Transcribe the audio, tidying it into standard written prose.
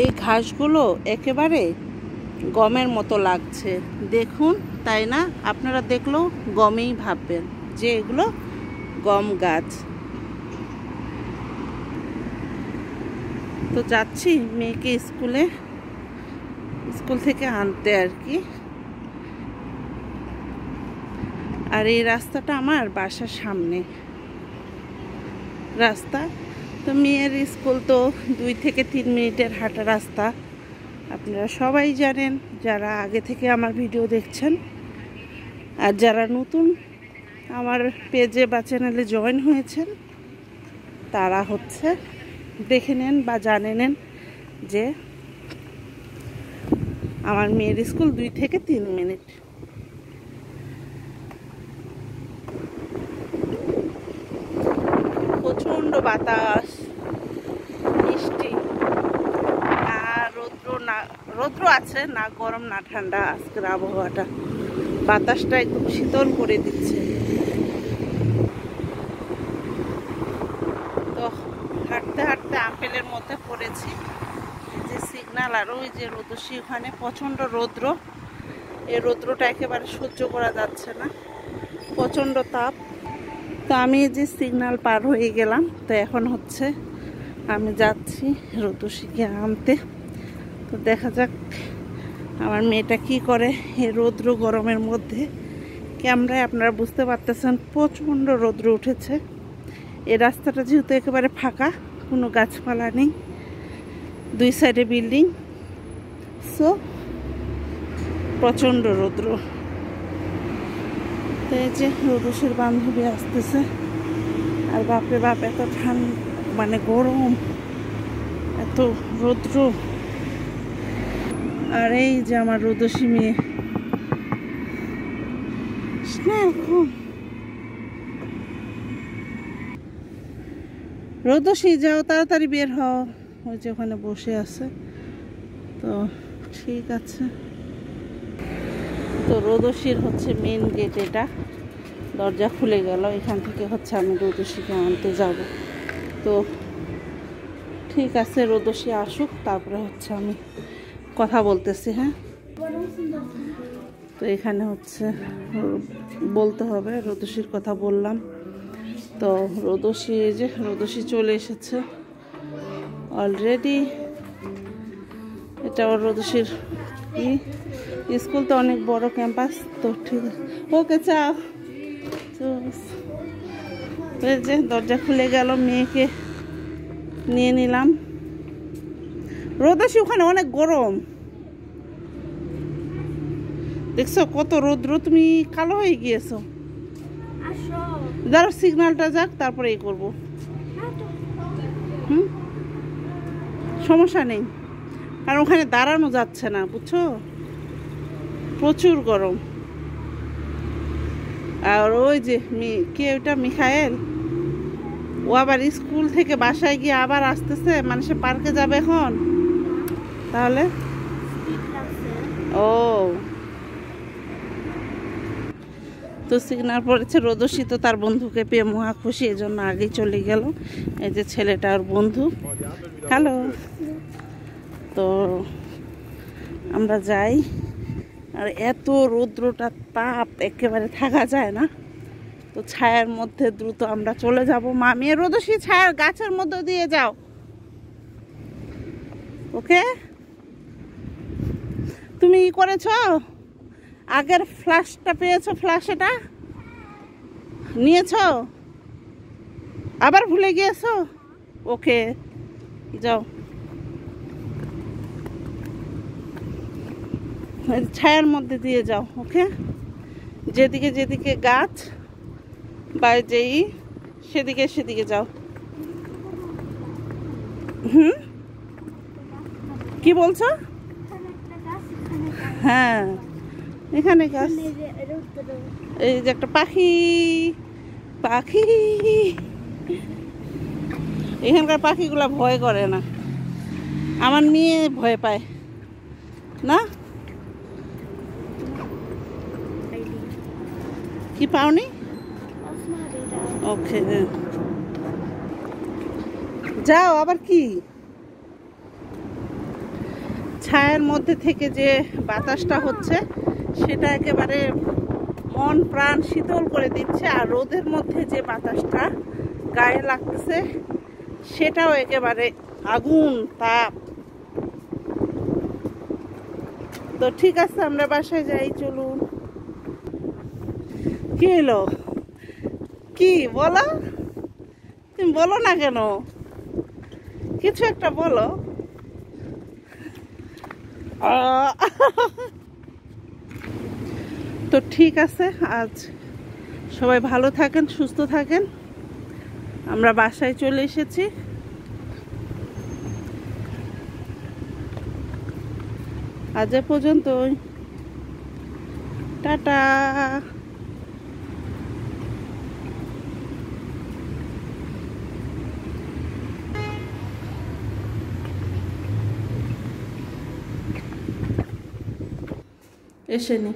এই ঘাসগুলো একেবারে গমের মতো লাগছে, দেখুন, তাই না? আপনারা দেখলেও গমেই ভাববেন যে এগুলো গম গাছ। তো যাচ্ছি মেয়েকে স্কুল থেকে আনতে আর কি। আর এই রাস্তাটা আমার বাসার সামনে রাস্তা। তো মেয়ের স্কুল তো 2 থেকে 3 মিনিটের হাঁটা রাস্তা। আপনারা সবাই জানেন, যারা আগে থেকে আমার ভিডিও দেখছেন। আর যারা নতুন আমার পেজে বা চ্যানেলে জয়েন হয়েছেন, তারা দেখে নেন বা জানে নেন যে আমার মেয়ের স্কুল 2 থেকে 3 মিনিট। প্রচণ্ড বাতাস, মিষ্টি, আর রৌদ্র আছে না, গরম না ঠান্ডা। আজকের আবহাওয়াটা, বাতাসটা একদম শীতল করে দিচ্ছে। তো হাঁটতে হাঁটতে আপেলের মধ্যে পড়েছি, যে সিগন্যাল। আর ওই যে রোদসী, ওখানে প্রচণ্ড রৌদ্র। এই রৌদ্রটা একেবারে সহ্য করা যাচ্ছে না, প্রচণ্ড তাপ। তো আমি যে সিগন্যাল পার হয়ে গেলাম। তো এখন আমি যাচ্ছি রোদসীকে আনতে। তো দেখা যাক আমার মেয়েটা কি করে এই রৌদ্র গরমের মধ্যে। ক্যামেরায় আপনারা বুঝতে পারতেছেন প্রচণ্ড রৌদ্র উঠেছে। এই রাস্তাটা যেহেতু একেবারে ফাঁকা, কোনো গাছপালা নেই, 2 সাইডে বিল্ডিং, সো প্রচণ্ড রৌদ্র। তো এই যে রোদসীর বান্ধবী আসতেছে। আর বাপরে বাপ, এত ঠান্ডা, গরম, এত রৌদ্র। আর এই যে আমার রোদসী মেয়ে, রোদসী যাও, তাড়াতাড়ি বের হও। ওই যে ওখানে বসে আছে। তো ঠিক আছে। তো রোদসীর মেইন গেট, এটা দরজা খুলে গেল। এখান থেকে আমি রোদসীকে আনতে যাব। তো ঠিক আছে, রোদসী আসুক, তারপরে আমি কথা বলতেছি। হ্যাঁ, তো এখানে বলতে হবে, রোদসীর কথা বললাম। তো রোদসী চলে এসেছে অলরেডি। এটা রোদসীর স্কুল, তো অনেক বড় ক্যাম্পাস। তো ঠিক আছে, ওকে, চাও। এই যে দরজা খুলে গেল, মেয়েকে নিয়ে নিলাম। রোদসী, ওখানে অনেক গরম, দেখছো কত রৌদ্র, তুমি কালো হয়ে গিয়েছো। দাঁড়াও, সিগন্যালটা যাক, তারপরে এই করবো। সমস্যা নেই, কারণ ওখানে দাঁড়ানো যাচ্ছে না, বুঝছো, প্রচুর গরম। আর ওই যে কে ওইটা, মিখায়েল, ও আবার স্কুল থেকে বাসায় গিয়ে আবার আসতেছে, সে পার্কে যাবে এখন। তাহলে ও, তো সিগন্যাল পড়েছে। রোদসী তো তার বন্ধুকে পেয়ে মহা খুশি, এজন্য আগেই চলে গেল। এই যে ছেলেটা ওর বন্ধু। হ্যালো। তো আমরা যাই। আর এত রৌদ্রটা, তাপ, একেবারে থাকা যায় না। তো ছায়ার মধ্যে দ্রুত আমরা চলে যাব। মামি, রোদসী, ছায়ার গাছের মধ্যে দিয়ে যাও, ওকে? তুমি ই করেছো, আগের ফ্ল্যাশটা পেয়েছো, ফ্ল্যাশটা নিয়েছো, আবার ভুলে গিয়েছো? ওকে, যাও, ছায়ার মধ্যে দিয়ে যাও, ওকে? যেদিকে যেদিকে গাছ বা যেই সেদিকে যাও। কি বলছো? হ্যাঁ, এখানে গাছ। এই যে একটা পাখি, এখানকার পাখিগুলা ভয় করে না, আমার মেয়ে ভয় পায় না। কি পাওনি? ওকে, যাও। আবার কি ছায়ার মধ্যে থেকে যে বাতাসটা হচ্ছে সেটা একেবারে মন প্রাণ শীতল করে দিচ্ছে, আর রোদের মধ্যে যে বাতাসটা গায়ে লাগতেছে সেটাও একেবারে আগুন তাপ। তো ঠিক আছে, আমরা বাসায় যাই, চলুন। কি হলো, কি বলো, তুমি বলো না কেন, কিছু একটা বলো। তো ঠিক আছে, আজ সবাই ভালো থাকেন, সুস্থ থাকেন। আমরা বাসায় চলে এসেছি। আজ এ পর্যন্তই, টাটা। এসে নি।